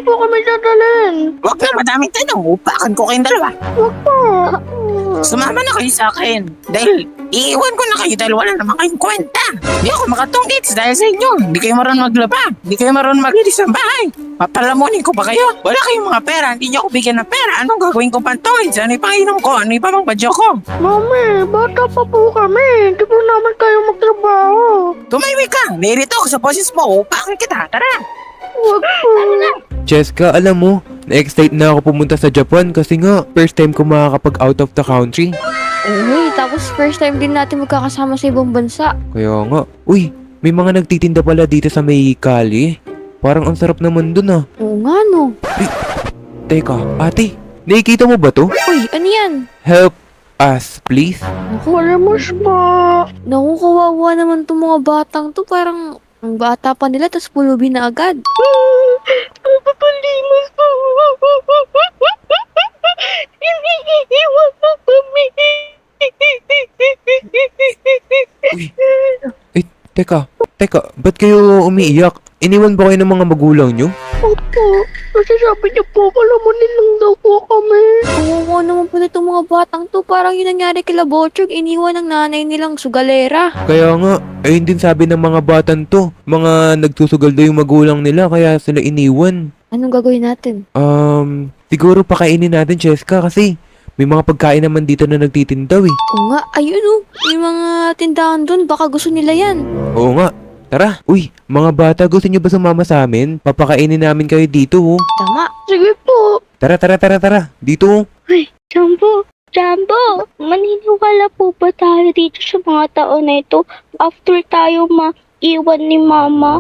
po kami dadalhin? Huwag na madaming tanong. Upakan ko kayong dalawa. Wag po. Sumama na kayo sa akin. Dahil iiwan ko na kayo dahil wala naman kayong kwenta. Hindi ako makatungkit dahil sa inyo. Hindi kayo marunong maglaba. Hindi kayo marunong maglinis ng bahay. Papalamunin ko ba kayo? Wala kayong mga pera. Hindi niyo ako bigyan ng pera. Anong gagawin ko pantungin? Ano ipangainom ko? Ano ipamang badyo ko? Mami, bata pa po kami. Di po naman kayo magtrabaho. Tumahimik ka. Nairito ako sa boses mo. Upakan kita. Tara. Wag po. Cheska, alam mo, na-excite na ako pumunta sa Japan kasi nga, first time ko makakapag out of the country. Uy, tapos first time din natin magkakasama sa ibang bansa. Kaya nga, uy, may mga nagtitinda pala dito sa may kali. Parang ang sarap naman dun ah. Oo nga no. Teka, ate, nakikita mo ba to? Uy, ano yan? Help us, please. Malimos po. Naku, kawawa naman itong mga batang to. Parang ang bata pa nila, tapos pulubi na agad. Papalimos po. Iniiwan po kami. Eh, teka, ba't kayo umiiyak? Iniwan ba kayo ng mga magulang nyo? Opo. Kasi sabi niya po, palamunin lang daw po kami. Kawawa naman pala itong mga batang to. Parang yun nangyari kila Bochog, iniwan ng nanay nilang sugalera. Kaya nga, ayun din sabi ng mga batan to. Mga nagsusugal daw yung magulang nila kaya sila iniwan. Anong gagawin natin? Siguro pakainin natin, Cheska, kasi may mga pagkain naman dito na nagtitindaw eh. Oo nga, ayun oh. Yung mga tindahan dun, baka gusto nila yan. Oo nga. Tara. Uy, mga bata, gusto nyo ba sumama sa amin? Papakainin namin kayo dito oh. Tama. Sige po. Tara. Dito oh. Ay, Jumbo, maniniwala po ba tayo dito sa mga taon na ito after tayo maiwan ni Mama?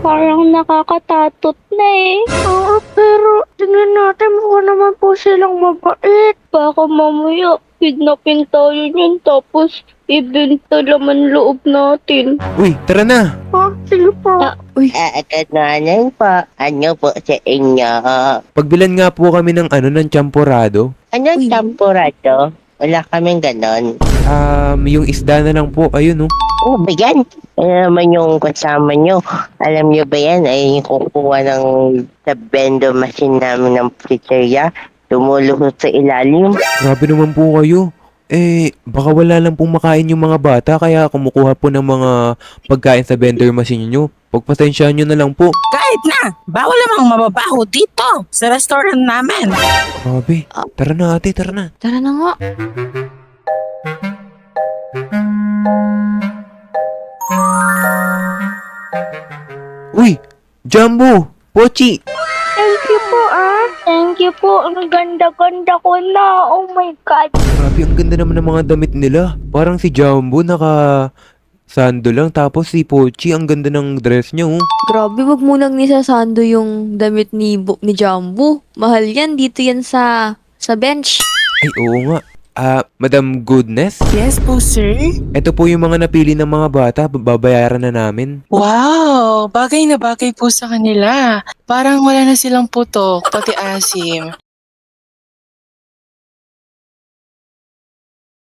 Parang nakakatatot na eh. Oo, pero tingnan natin mukha naman po silang mabait. Baka mamaya kidnapin tayo yun tapos ibenta laman loob natin. Uy, tara na. Ha? Sige po. Kananan po. Ano po sa inyo? Pagbilan nga po kami ng ng champorado. Anong tampurado? Wala kaming ganon. Yung isda na lang po. Ayun oh. Oh, ba yan? Ano naman yung kasama nyo? Alam nyo ba yan? Ay yung kukuha ng sa vendor machine namin ng pizzeria. Tumulong sa ilalim. Grabe naman po kayo. Eh, baka wala lang pong makain yung mga bata kaya kumukuha po ng mga pagkain sa vendor machine nyo. Pagpasensyahan nyo na lang po. Kahit na. Bawal namang mababaho dito sa restaurant namin. Grabe. Tara na ate, tara na. Tara na nga. Uy, Jumbo, Pochi. Thank you po Thank you po. Ang ganda-ganda ko na. Oh my God. Grabe, ang ganda naman ng mga damit nila. Parang si Jumbo sando lang tapos si Pochi ang ganda ng dress niya oh. Grabe, wag mo nang nisasando yung damit ni Jumbo. Mahal yan, dito yan sa bench. Ay oo nga. Madam Goodness? Yes po, sir. Ito po yung mga napili ng mga bata, babayaran na namin. Wow! Bagay na bagay po sa kanila. Parang wala na silang putok, pati asim.